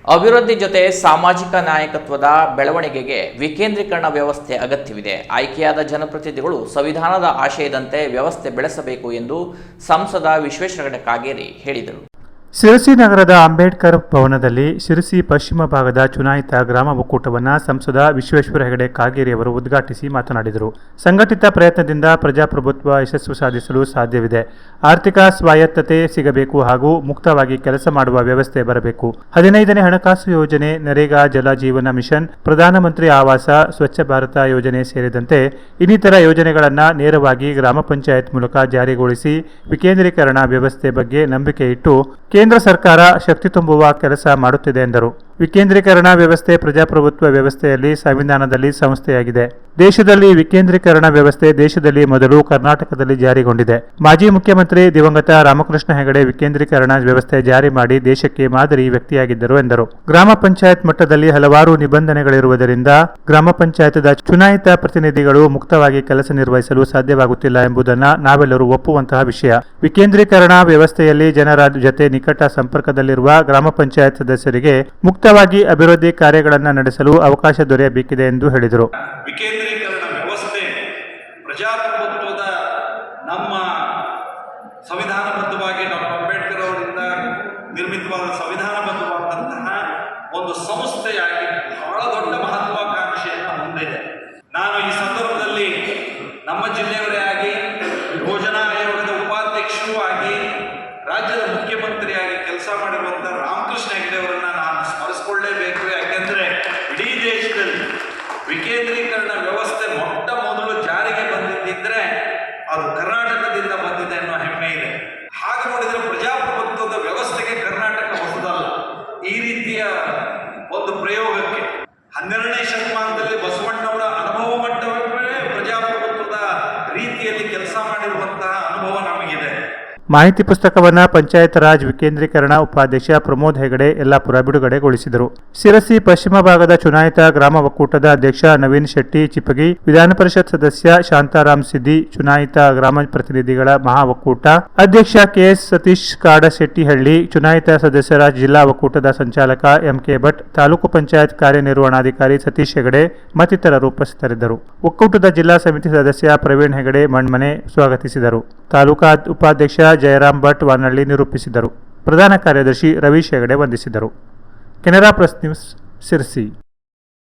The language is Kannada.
ಅಭಿವೃದ್ಧಿ ಜೊತೆ ಸಾಮಾಜಿಕ ನಾಯಕತ್ವದ ಬೆಳವಣಿಗೆಗೆ ವಿಕೇಂದ್ರೀಕರಣ ವ್ಯವಸ್ಥೆ ಅಗತ್ಯವಿದೆ. ಆಯ್ಕೆಯಾದ ಜನಪ್ರತಿನಿಧಿಗಳು ಸಂವಿಧಾನದ ಆಶಯದಂತೆ ವ್ಯವಸ್ಥೆ ಬೆಳೆಸಬೇಕು ಎಂದು ಸಂಸದ ವಿಶ್ವೇಶ್ವರ ಕಾಗೇರಿ ಹೇಳಿದರು. ಶಿರಸಿ ನಗರದ ಅಂಬೇಡ್ಕರ್ ಭವನದಲ್ಲಿ ಶಿರಸಿ ಪಶ್ಚಿಮ ಭಾಗದ ಚುನಾಯಿತ ಗ್ರಾಮ ಒಕ್ಕೂಟವನ್ನು ಸಂಸದ ವಿಶ್ವೇಶ್ವರ ಹೆಗಡೆ ಕಾಗೇರಿ ಅವರು ಉದ್ಘಾಟಿಸಿ ಮಾತನಾಡಿದರು. ಸಂಘಟಿತ ಪ್ರಯತ್ನದಿಂದ ಪ್ರಜಾಪ್ರಭುತ್ವ ಯಶಸ್ಸು ಸಾಧಿಸಲು ಸಾಧ್ಯವಿದೆ. ಆರ್ಥಿಕ ಸ್ವಾಯತ್ತತೆ ಸಿಗಬೇಕು ಹಾಗೂ ಮುಕ್ತವಾಗಿ ಕೆಲಸ ಮಾಡುವ ವ್ಯವಸ್ಥೆ ಬರಬೇಕು. 15ನೇ ಹಣಕಾಸು ಯೋಜನೆ, ನರೇಗಾ, ಜಲ ಜೀವನ ಮಿಷನ್, ಪ್ರಧಾನಮಂತ್ರಿ ಆವಾಸ, ಸ್ವಚ್ಛ ಭಾರತ ಯೋಜನೆ ಸೇರಿದಂತೆ ಇನ್ನಿತರ ಯೋಜನೆಗಳನ್ನು ನೇರವಾಗಿ ಗ್ರಾಮ ಪಂಚಾಯತ್ ಮೂಲಕ ಜಾರಿಗೊಳಿಸಿ ವಿಕೇಂದ್ರೀಕರಣ ವ್ಯವಸ್ಥೆ ಬಗ್ಗೆ ನಂಬಿಕೆ ಇಟ್ಟು ಕೇಂದ್ರ ಸರ್ಕಾರ ಶಕ್ತಿ ತುಂಬುವ ಕೆಲಸ ಮಾಡುತ್ತಿದೆ ಎಂದರು. ವಿಕೇಂದ್ರೀಕರಣ ವ್ಯವಸ್ಥೆ ಪ್ರಜಾಪ್ರಭುತ್ವ ವ್ಯವಸ್ಥೆಯಲ್ಲಿ ಸಂವಿಧಾನದಲ್ಲಿ ಸಂಸ್ಥೆಯಾಗಿದೆ. ದೇಶದಲ್ಲಿ ವಿಕೇಂದ್ರೀಕರಣ ವ್ಯವಸ್ಥೆ ದೇಶದಲ್ಲಿ ಮೊದಲು ಕರ್ನಾಟಕದಲ್ಲಿ ಜಾರಿಗೊಂಡಿದೆ. ಮಾಜಿ ಮುಖ್ಯಮಂತ್ರಿ ದಿವಂಗತ ರಾಮಕೃಷ್ಣ ಹೆಗಡೆ ವಿಕೇಂದ್ರೀಕರಣ ವ್ಯವಸ್ಥೆ ಜಾರಿ ಮಾಡಿ ದೇಶಕ್ಕೆ ಮಾದರಿ ವ್ಯಕ್ತಿಯಾಗಿದ್ದರು ಎಂದರು. ಗ್ರಾಮ ಪಂಚಾಯತ್ ಮಟ್ಟದಲ್ಲಿ ಹಲವಾರು ನಿಬಂಧನೆಗಳಿರುವುದರಿಂದ ಗ್ರಾಮ ಪಂಚಾಯತ್ದ ಚುನಾಯಿತ ಪ್ರತಿನಿಧಿಗಳು ಮುಕ್ತವಾಗಿ ಕೆಲಸ ನಿರ್ವಹಿಸಲು ಸಾಧ್ಯವಾಗುತ್ತಿಲ್ಲ ಎಂಬುದನ್ನು ನಾವೆಲ್ಲರೂ ಒಪ್ಪುವಂತಹ ವಿಷಯ. ವಿಕೇಂದ್ರೀಕರಣ ವ್ಯವಸ್ಥೆಯಲ್ಲಿ ಜನರ ಜತೆ ನಿಕಟ ಸಂಪರ್ಕದಲ್ಲಿರುವ ಗ್ರಾಮ ಪಂಚಾಯತ್ ಸದಸ್ಯರಿಗೆ ಮುಕ್ತವಾಗಿ ಅಭಿವೃದ್ಧಿ ಕಾರ್ಯಗಳನ್ನು ನಡೆಸಲು ಅವಕಾಶ ದೊರೆಯಬೇಕಿದೆ ಎಂದು ಹೇಳಿದರು. ವಿಕೇಂದ್ರೀಕರಣ ವ್ಯವಸ್ಥೆ ಪ್ರಜಾಪ್ರಭುತ್ವದ ನಮ್ಮ ಸಂವಿಧಾನಬದ್ಧವಾಗಿ ಡಾಕ್ಟರ್ ಅಂಬೇಡ್ಕರ್ ಅವರಿಂದ ನಿರ್ಮಿತವಾದ ಸಂವಿಧಾನಬದ್ಧವಾದಂತಹ ಒಂದು ಸಂಸ್ಥೆಯಾಗಿ ಬಹಳ ದೊಡ್ಡ ಮಹತ್ವಾಕಾಂಕ್ಷೆಯನ್ನು ಹೊಂದಿದೆ. ನಾನು ಈ ಸಂದರ್ಭದಲ್ಲಿ ನಮ್ಮ ಜಿಲ್ಲೆಯವರೇ ಆಗಿ ಯೋಜನಾ ಆಯೋಗದ ಉಪಾಧ್ಯಕ್ಷರೂ ಆಗಿ ರಾಜ್ಯದ ಮುಖ್ಯಮಂತ್ರಿಯಾಗಿ ಕೆಲಸ ಮಾಡಿರುವಂಥ ರಾಮಕೃಷ್ಣ ಹೆಗಡೆ ಅವರನ್ನ ನಾನು ಸ್ಮರಿಸಿಕೊಳ್ಳಲೇಬೇಕು. ಯಾಕೆಂದರೆ ಇಡೀ ದೇಶದಲ್ಲಿ ವಿಕೇಂದ್ರೀಕರಣ ವ್ಯವಸ್ಥೆ ಮೊಟ್ಟ ಮೊದಲು ಜಾರಿಗೆ ಬಂದಿದ್ದರೆ ಅದು ಕರ್ನಾಟಕದಿಂದ ಬಂದಿದೆ ಅನ್ನೋ ಹೆಮ್ಮೆ ಇದೆ. ಹಾಗೆ ನೋಡಿದರೆ ಪ್ರಜಾಪ್ರಭುತ್ವದ ವ್ಯವಸ್ಥೆಗೆ ಕರ್ನಾಟಕ ಹೊಸದಲ್ಲ. ಈ ರೀತಿಯ ಒಂದು ಪ್ರಯೋಗಕ್ಕೆ 12ನೇ ಶತಮಾನದಲ್ಲಿ ಬಸವಣ್ಣವರ ಅನುಭವ ಮಟ್ಟವೇ ಪ್ರಜಾಪ್ರಭುತ್ವದ ರೀತಿಯಲ್ಲಿ ಕೆಲಸ ಮಾಡಿರುವಂತಹ ಅನುಭವ ನಮಗಿದೆ. ಮಾಹಿತಿ ಪುಸ್ತಕವನ್ನು ಪಂಚಾಯತ್ ರಾಜ್ ವಿಕೇಂದ್ರೀಕರಣ ಉಪಾಧ್ಯಕ್ಷ ಪ್ರಮೋದ್ ಹೆಗಡೆ ಯಲ್ಲಾಪುರ ಬಿಡುಗಡೆಗೊಳಿಸಿದರು. ಶಿರಸಿ ಪಶ್ಚಿಮ ಭಾಗದ ಚುನಾಯಿತ ಗ್ರಾಮ ಒಕ್ಕೂಟದ ಅಧ್ಯಕ್ಷ ನವೀನ್ ಶೆಟ್ಟಿ ಚಿಪ್ಪಗಿ, ವಿಧಾನ ಪರಿಷತ್ ಸದಸ್ಯ ಶಾಂತಾರಾಮ್ ಸಿದ್ದಿ, ಚುನಾಯಿತ ಗ್ರಾಮ ಪ್ರತಿನಿಧಿಗಳ ಮಹಾ ಒಕ್ಕೂಟ ಅಧ್ಯಕ್ಷ ಕೆಎಸ್ ಸತೀಶ್ ಕಾಡಶೆಟ್ಟಿಹಳ್ಳಿ, ಚುನಾಯಿತ ಸದಸ್ಯರ ಜಿಲ್ಲಾ ಒಕ್ಕೂಟದ ಸಂಚಾಲಕ ಎಂಕೆ ಭಟ್, ತಾಲೂಕು ಪಂಚಾಯತ್ ಕಾರ್ಯನಿರ್ವಹಣಾಧಿಕಾರಿ ಸತೀಶ್ ಹೆಗಡೆ ಮತ್ತಿತರರು ಉಪಸ್ಥಿತರಿದ್ದರು. ಒಕ್ಕೂಟದ ಜಿಲ್ಲಾ ಸಮಿತಿ ಸದಸ್ಯ ಪ್ರವೀಣ್ ಹೆಗಡೆ ಮಣ್ಮನೆ ಸ್ವಾಗತಿಸಿದರು. ತಾಲೂಕಾ ಉಪಾಧ್ಯಕ್ಷ ಜಯರಾಮ್ ಭಟ್ ವಾನಳ್ಳಿ ನಿರೂಪಿಸಿದರು. ಪ್ರಧಾನ ಕಾರ್ಯದರ್ಶಿ ರವೀಶ್ ಹೆಗಡೆ ವಂದಿಸಿದರು. Canara press news, Sirsi.